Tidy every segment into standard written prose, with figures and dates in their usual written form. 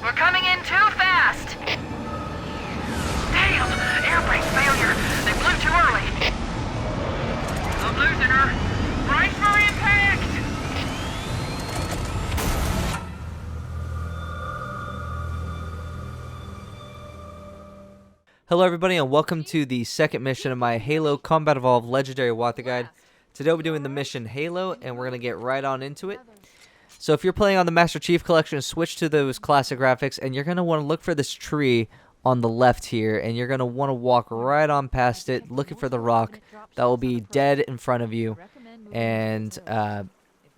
We're coming in too fast! Damn! Air brake failure! They blew too early! I'm losing her! Brace for impact! Hello everybody and welcome to the second mission of my Halo Combat Evolved Legendary Walkthrough Guide. Today we'll be doing the mission Halo and we're going to get right on into it. So if you're playing on the Master Chief Collection, switch to those classic graphics and you're going to want to look for this tree on the left here, and you're going to want to walk right on past it looking for the rock that will be dead in front of you, and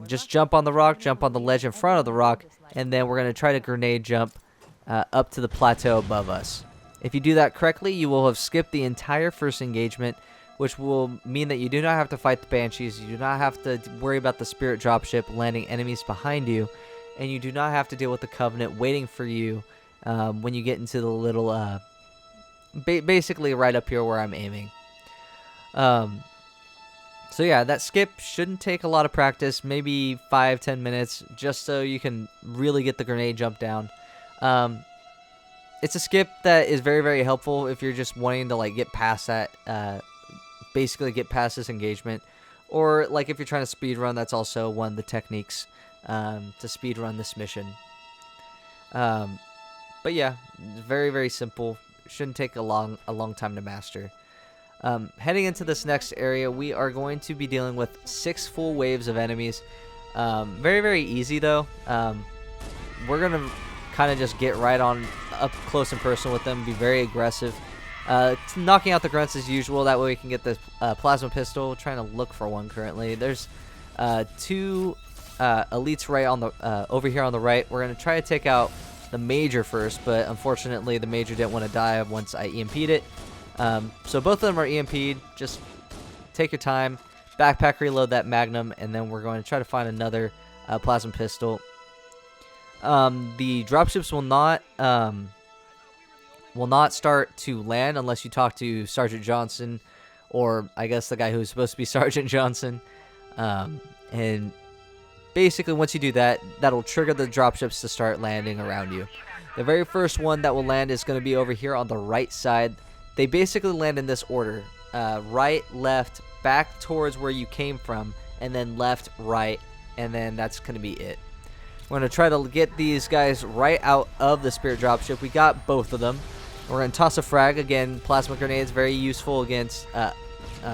just jump on the rock, jump on the ledge in front of the rock, and then we're going to try to grenade jump up to the plateau above us. If you do that correctly, you will have skipped the entire first engagement, which will mean that you do not have to fight the Banshees, you do not have to worry about the Spirit dropship landing enemies behind you, and you do not have to deal with the Covenant waiting for you when you get into the little, basically right up here where I'm aiming. So yeah, that skip shouldn't take a lot of practice, maybe 5-10 minutes, just so you can really get the grenade jump down. It's a skip that is very, very helpful if you're just wanting to like get past that, basically get past this engagement, or like if you're trying to speed run, that's also one of the techniques to speed run this mission. But yeah, very, very simple. Shouldn't take a long time to master. Heading into this next area, we are going to be dealing with 6 full waves of enemies. Very, very easy though. We're gonna kind of just get right on up close and personal with them, be very aggressive, knocking out the grunts as usual. That way we can get the plasma pistol. Trying to look for one currently. There's 2 elites right on the over here on the right. We're gonna try to take out the Major first, but unfortunately the Major didn't want to die once I EMP'd it. So both of them are EMP'd. Just take your time, backpack reload that Magnum, and then we're going to try to find another plasma pistol. The dropships will not start to land unless you talk to Sergeant Johnson, or I guess the guy who's supposed to be Sergeant Johnson. And basically once you do that, that'll trigger the dropships to start landing around you. The very first one that will land is going to be over here on the right side. They basically land in this order: right, left, back towards where you came from, and then left, right, and then that's going to be it. We're going to try to get these guys right out of the Spirit dropship. We got both of them. We're going to toss a frag. Again, plasma grenades, very useful against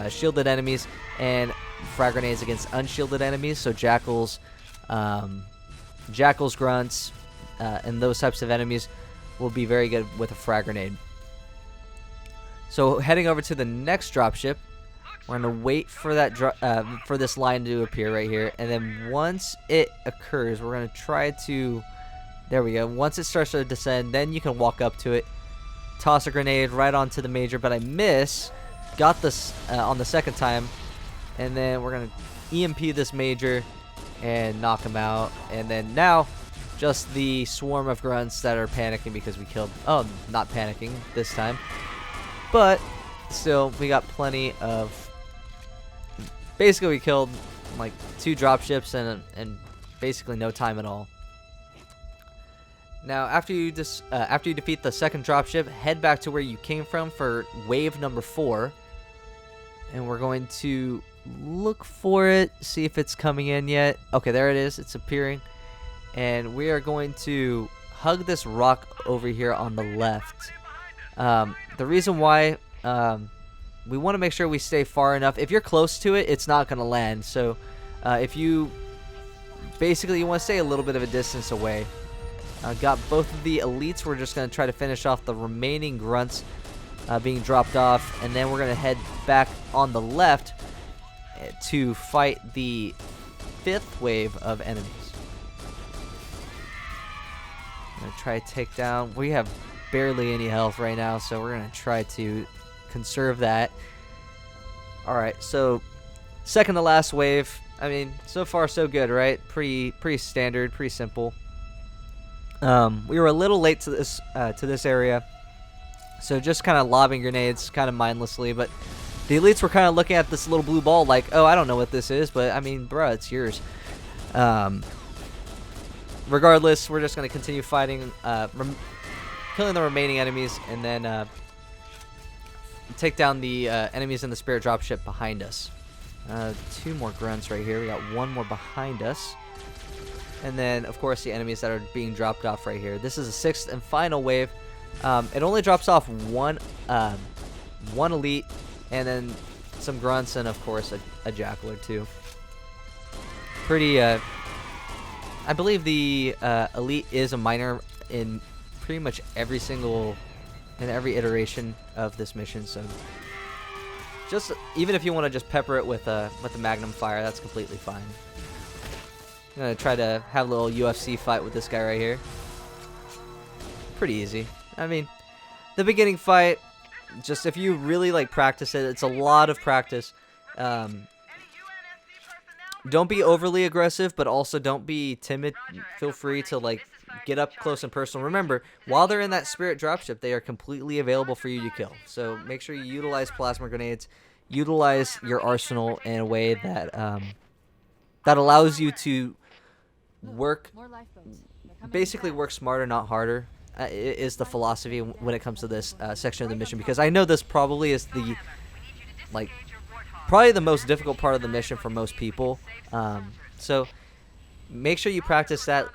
shielded enemies, and frag grenades against unshielded enemies. So jackals, grunts, and those types of enemies will be very good with a frag grenade. So heading over to the next dropship, we're going to wait for that for this line to appear right here, and then once it occurs, we're going to try to, there we go, once it starts to descend, then you can walk up to it, toss a grenade right onto the Major, but I got this on the second time, and then we're going to EMP this Major and knock him out, and then now just the swarm of grunts that are panicking because we killed, oh, not panicking this time, but still, we got plenty of, basically we killed like 2 dropships and basically no time at all. Now after you defeat the second dropship, head back to where you came from for wave number 4, and we're going to look for it, see if it's coming in yet. Okay, there it is, it's appearing, and we are going to hug this rock over here on the left. The reason why we want to make sure we stay far enough. If you're close to it, it's not going to land. So if you basically you want to stay a little bit of a distance away. Got both of the elites. We're just going to try to finish off the remaining grunts being dropped off, and then we're going to head back on the left to fight the 5th wave of enemies. I'm going to try to take down, we have barely any health right now, so we're going to try to conserve that. Alright, so second to last wave. I mean, so far so good, right? Pretty standard, pretty simple. We were a little late to this area, so just kind of lobbing grenades kind of mindlessly, but the elites were kind of looking at this little blue ball like, oh, I don't know what this is, but I mean, bruh, it's yours. regardless, we're just going to continue fighting, killing the remaining enemies, and then take down the enemies in the spirit dropship behind us. 2 more grunts right here. We got 1 more behind us. And then, of course, the enemies that are being dropped off right here. This is the 6th and final wave. It only drops off one elite, and then some grunts, and of course a jackal or 2. Pretty. I believe the elite is a minor in pretty much every iteration of this mission. So, just even if you want to just pepper it with the magnum fire, that's completely fine. I'm gonna try to have a little UFC fight with this guy right here. Pretty easy. I mean, the beginning fight, just if you really like practice it, it's a lot of practice. Don't be overly aggressive, but also don't be timid. Feel free to like get up close and personal. Remember, while they're in that spirit dropship, they are completely available for you to kill. So make sure you utilize plasma grenades, utilize your arsenal in a way that that allows you to basically work smarter, not harder. Is the philosophy when it comes to this section of the mission, because I know this probably is the probably the most difficult part of the mission for most people. So make sure you practice that.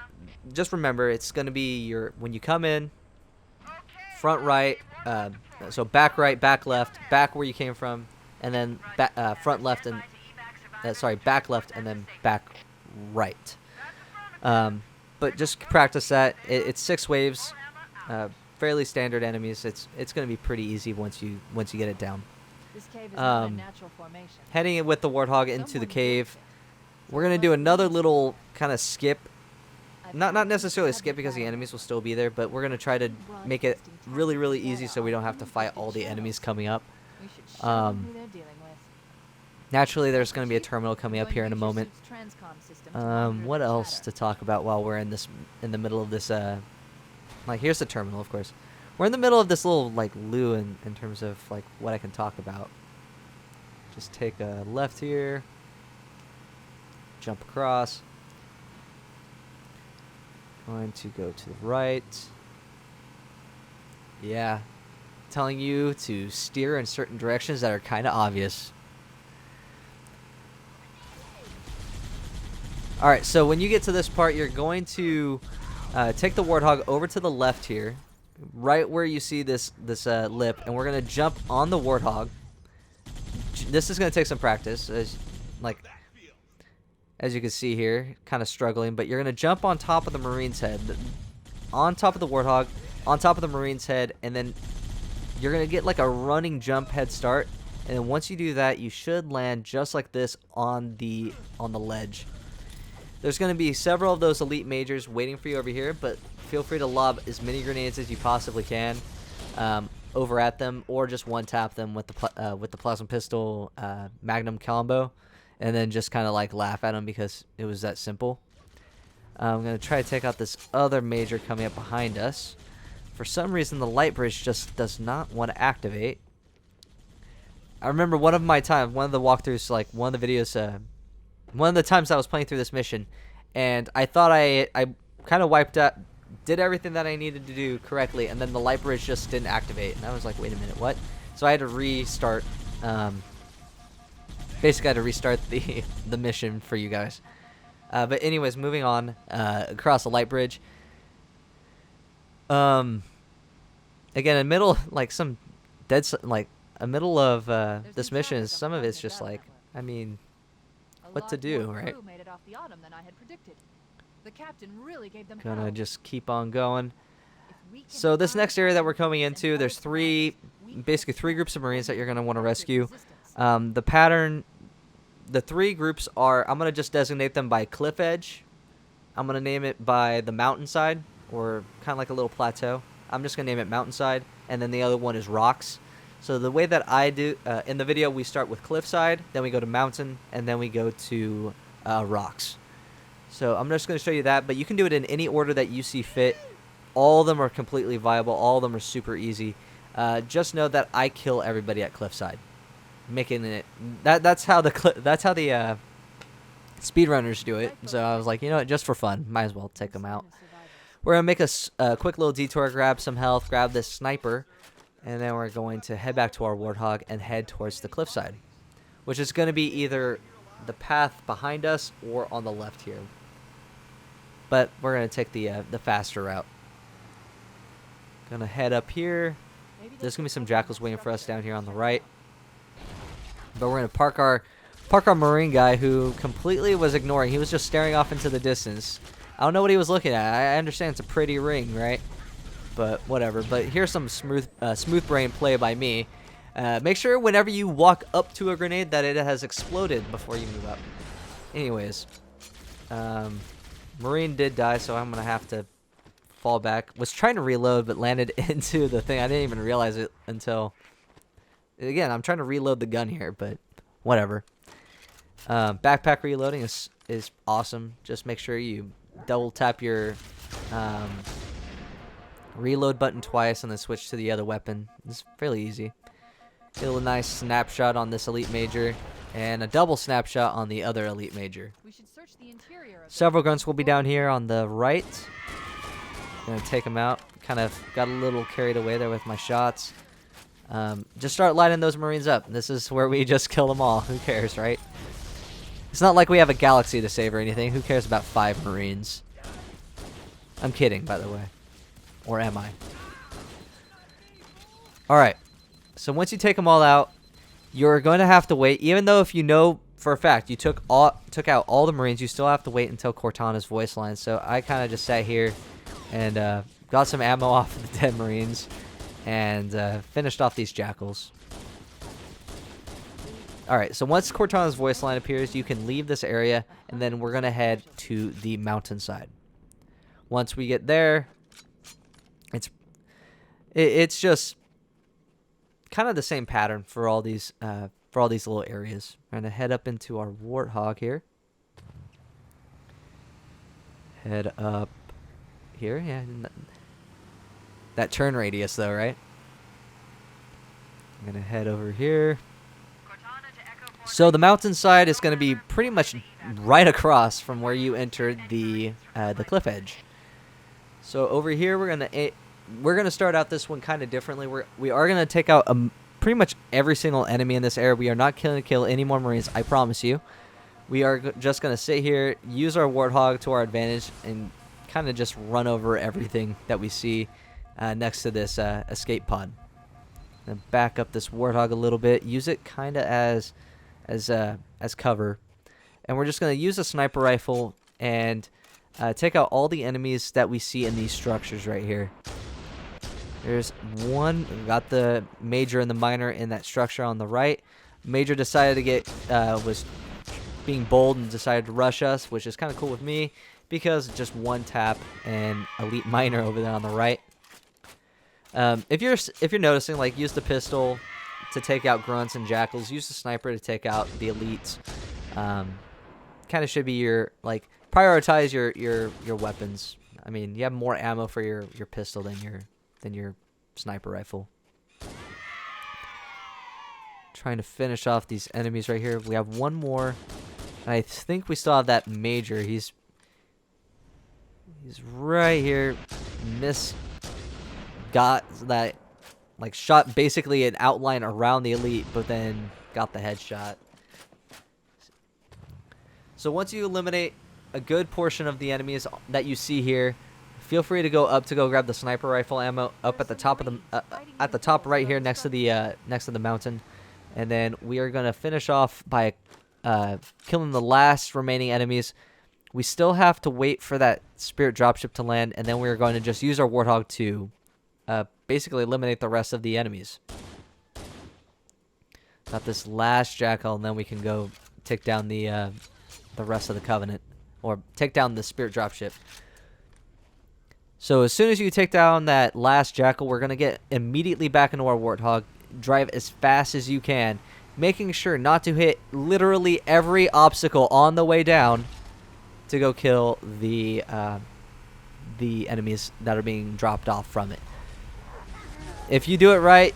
Just remember, it's going to be when you come in, front right, so back right, back left, back where you came from, and then front left and back left and then back right. But just practice that. It's 6 waves, fairly standard enemies. It's going to be pretty easy once you get it down. This cave is not a natural formation. Heading with the warthog into the cave. We're going to do another little kind of skip. Not necessarily a skip because the enemies will still be there, but we're going to try to make it really, really easy so we don't have to fight all the enemies coming up. Naturally, there's going to be a terminal coming up here in a moment. What else to talk about while we're in the middle of this? Here's the terminal, of course. We're in the middle of this little loo in terms of what I can talk about. Just take a left here, jump across. Going to go to the right. Yeah, telling you to steer in certain directions that are kind of obvious. Alright, so when you get to this part, you're going to take the warthog over to the left here, right where you see this lip, and we're going to jump on the warthog. This is going to take some practice, as you can see here, kind of struggling, but you're going to jump on top of the Marine's head, on top of the warthog, on top of the Marine's head, and then you're going to get a running jump head start, and then once you do that, you should land just like this on the ledge. There's going to be several of those elite majors waiting for you over here, but feel free to lob as many grenades as you possibly can over at them, or just one-tap them with the plasma pistol magnum combo, and then just kind of laugh at them because it was that simple. I'm going to try to take out this other major coming up behind us. For some reason, the light bridge just does not want to activate. I remember one of the walkthroughs, one of the videos, one of the times I was playing through this mission, and I thought I kind of wiped out, did everything that I needed to do correctly, and then the light bridge just didn't activate, and I was like, wait a minute, what? So I had to restart, basically I had to restart the mission for you guys. But anyways, moving on, across the light bridge. Again, in the middle, some dead, a middle of this mission is, some of it's just I mean, what to do, right? Gonna just keep on going. So this next area that we're coming into, there's basically three groups of Marines that you're gonna want to rescue. The pattern, the 3 groups are, I'm gonna just designate them by cliff edge. I'm gonna name it by the mountainside, or kind of like a little plateau. I'm just gonna name it mountainside, and then the other one is rocks. So the way that I do in the video, we start with cliffside, then we go to mountain, and then we go to rocks. So I'm just going to show you that, but you can do it in any order that you see fit. All of them are completely viable. All of them are super easy. Just know that I kill everybody at cliffside, making it that's how the speedrunners do it. So I was like, you know what, just for fun, might as well take them out. We're going to make a quick little detour, grab some health, grab this sniper, and then we're going to head back to our Warthog and head towards the cliffside, which is going to be either the path behind us or on the left here. But we're going to take the faster route. Going to head up here. There's going to be some jackals waiting for us down here on the right. But we're going to park our Marine guy, who completely was ignoring. He was just staring off into the distance. I don't know what he was looking at. I understand it's a pretty ring, right? But whatever. But here's some smooth brain play by me. Make sure whenever you walk up to a grenade that it has exploded before you move up. Anyways, Marine did die, so I'm gonna have to fall back. Was trying to reload, but landed into the thing. I didn't even realize it until. Again, I'm trying to reload the gun here, but whatever. Backpack reloading is awesome. Just make sure you double tap your reload button twice and then switch to the other weapon. It's fairly easy. Get a nice snapshot on this elite major and a double snapshot on the other elite major. We should search the interior of Several grunts will be down here on the right. Gonna take them out. Kind of got a little carried away there with my shots. Just start lighting those Marines up. This is where we just kill them all. Who cares, right? It's not like we have a galaxy to save or anything. Who cares about 5 Marines? I'm kidding, by the way. Or am I? Alright. So once you take them all out, you're going to have to wait. Even though if you know for a fact you took out all the Marines, you still have to wait until Cortana's voice line. So I kind of just sat here and got some ammo off of the dead Marines and finished off these jackals. Alright, so once Cortana's voice line appears, you can leave this area, and then we're going to head to the mountainside. Once we get there, it's just kind of the same pattern for all these little areas. We're going to head up into our Warthog here. Head up here, yeah. That turn radius, though, right? I'm going to head over here. So the mountainside is going to be pretty much right across from where you entered the cliff edge. So over here we're gonna start out this one kind of differently. We are gonna take out pretty much every single enemy in this area. We are not going to kill any more Marines, I promise you. We are just gonna sit here, use our Warthog to our advantage, and kind of just run over everything that we see next to this escape pod. And back up this Warthog a little bit. Use it kind of as cover, and we're just going to use a sniper rifle and take out all the enemies that we see in these structures right here. There's one. We got the major and the minor in that structure on the right. Major decided to was being bold and decided to rush us, which is kind of cool with me because just one tap and elite minor over there on the right. If you're noticing, like, use the pistol to take out grunts and jackals, use the sniper to take out the elites. Kind of should be your, like, prioritize your weapons. I mean, you have more ammo for your pistol than your sniper rifle. Trying to finish off these enemies right here. We have one more. And I think we still have that major. He's right here. Got that, like, shot basically an outline around the elite, but then got the headshot. So once you eliminate a good portion of the enemies that you see here, feel free to go up to go grab the sniper rifle ammo up at the top of the at the top right here next to the mountain, and then we are gonna finish off by killing the last remaining enemies. We still have to wait for that spirit dropship to land, and then we're going to just use our Warthog to basically eliminate the rest of the enemies. Got this last jackal, and then we can go take down the rest of the Covenant, or take down the spirit dropship. So as soon as you take down that last jackal, we're gonna get immediately back into our Warthog, drive as fast as you can, making sure not to hit literally every obstacle on the way down to go kill the enemies that are being dropped off from it. If you do it right,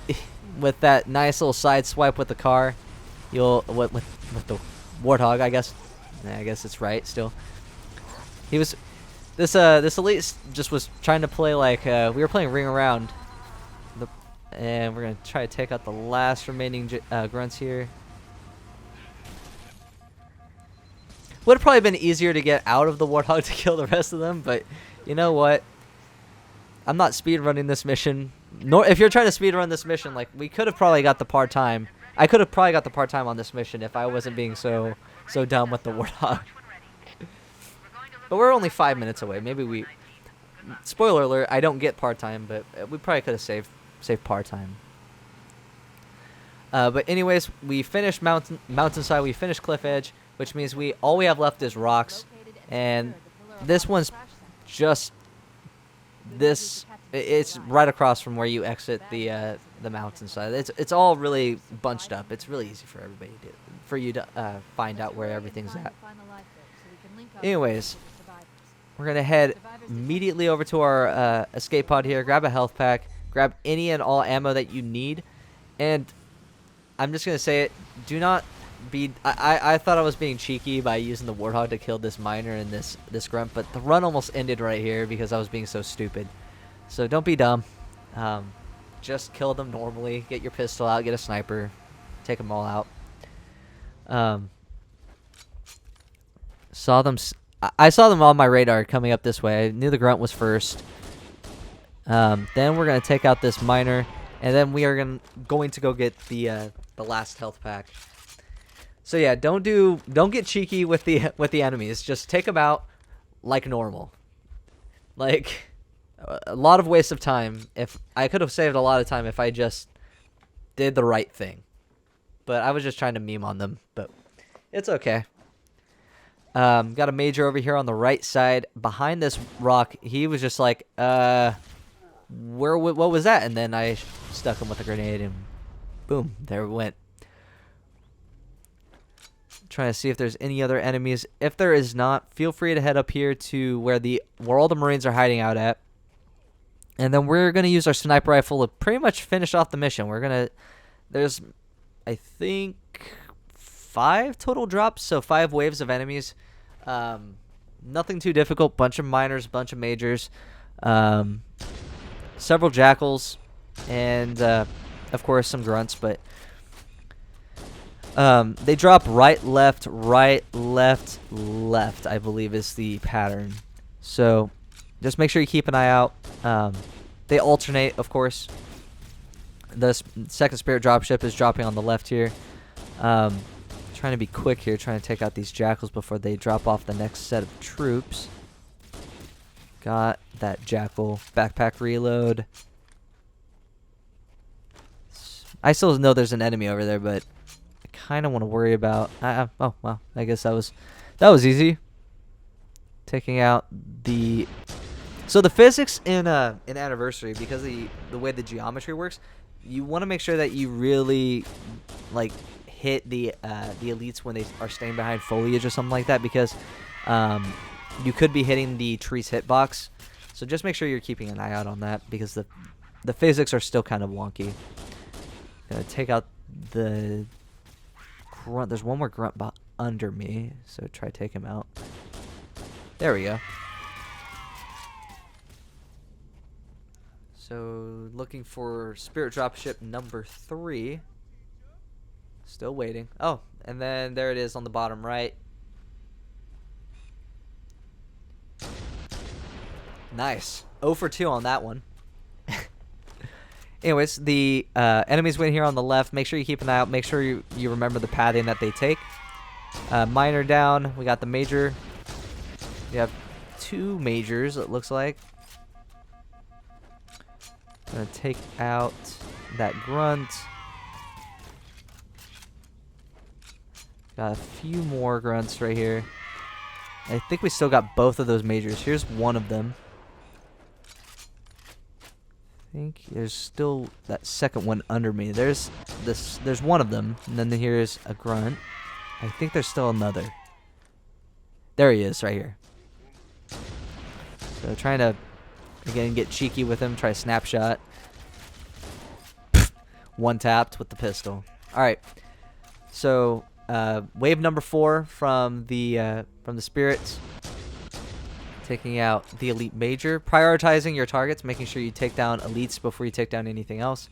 with that nice little side swipe with the car, with the Warthog, I guess, Nah, I guess it's right still. He was this elite just was trying to play like we were playing ring around. And we're gonna try to take out the last remaining grunts here. Would have probably been easier to get out of the warthog to kill the rest of them, but you know what? I'm not speedrunning this mission. Nor if you're trying to speedrun this mission, like we could have probably got the part-time. I could have probably got the part-time on this mission if I wasn't being so dumb with the warthog. But we're only 5 minutes away. Maybe we. Spoiler alert! I don't get part-time, but we probably could have saved part-time. But anyways, we finished mountainside. We finished cliff edge, which means all we have left is rocks, and this one's just this. It's right across from where you exit the mountainside. It's all really bunched up. It's really easy for everybody for you to find out where everything's at. Anyways, we're gonna head immediately over to our escape pod here. Grab a health pack. Grab any and all ammo that you need, and I'm just gonna say it. Do not be. I thought I was being cheeky by using the warthog to kill this miner and this grunt, but the run almost ended right here because I was being so stupid. So don't be dumb. Just kill them normally. Get your pistol out. Get a sniper. Take them all out. Saw them. I saw them on my radar coming up this way. I knew the grunt was first. Then we're gonna take out this miner, and then we are going to go get the last health pack. So yeah, don't get cheeky with the enemies. Just take them out like normal. Like a lot of waste of time. If I could have saved a lot of time if I just did the right thing, but I was just trying to meme on them. But it's okay. Got a major over here on the right side behind this rock. He was just like, what was that? And then I stuck him with a grenade, and boom, there it went. Trying to see if there's any other enemies. If there is not, feel free to head up here to where all the Marines are hiding out at. And then we're gonna use our sniper rifle to pretty much finish off the mission. There's, I think, 5 total drops, so 5 waves of enemies. Nothing too difficult. Bunch of miners, bunch of majors, several jackals, and of course some grunts. But they drop right, left, I believe is the pattern. So just make sure you keep an eye out. They alternate, of course. The second spirit dropship is dropping on the left here. Trying to be quick here, trying to take out these jackals before they drop off the next set of troops. Got that jackal backpack reload. I still know there's an enemy over there, but I kind of want to worry about. Oh well, I guess that was easy. Taking out the. So the physics in Anniversary, because of the way the geometry works, you want to make sure that you really hit the elites when they are staying behind foliage or something like that, because you could be hitting the tree's hitbox. So just make sure you're keeping an eye out on that, because the physics are still kind of wonky. Gonna take out the grunt. There's one more grunt under me, so try to take him out. There we go. So looking for spirit dropship number 3. Still waiting. Oh, and then there it is on the bottom right. Nice. 0 for 2 on that one. Anyways, the enemies win here on the left. Make sure you keep an eye out. Make sure you remember the pathing that they take. Miner down. We got the major. We have 2 majors, it looks like. Gonna take out that grunt. Got a few more grunts right here. I think we still got both of those majors. Here's one of them. I think there's still that second one under me. There's one of them, and then here's a grunt. I think there's still another. There he is, right here. So trying to again get cheeky with him. Try a snapshot. One tapped with the pistol. All right. So wave number 4 from the spirits. Taking out the elite major, prioritizing your targets, making sure you take down elites before you take down anything else.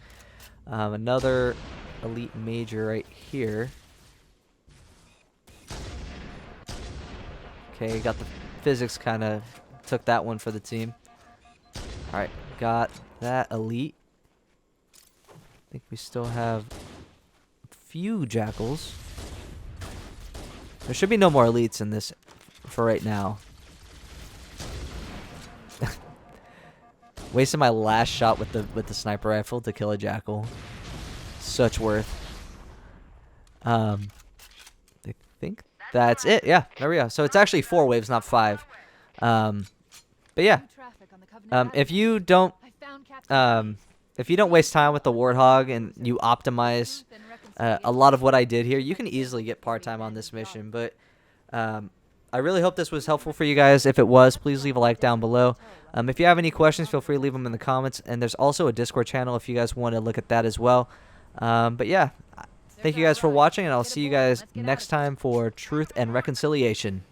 Another elite major right here. Okay, got the physics, kind of took that one for the team. All right, got that elite. I think we still have a few jackals. There should be no more elites in this for right now. Wasted my last shot with the sniper rifle to kill a jackal. Such worth. I think that's it. Yeah, there we go. So it's actually 4 waves, not 5. But yeah, if you don't waste time with the warthog and you optimize a lot of what I did here, you can easily get part-time on this mission. But I really hope this was helpful for you guys. If it was, please leave a like down below. If you have any questions, feel free to leave them in the comments. And there's also a Discord channel if you guys want to look at that as well. But yeah, thank you guys for watching, and I'll see you guys next time for Truth and Reconciliation.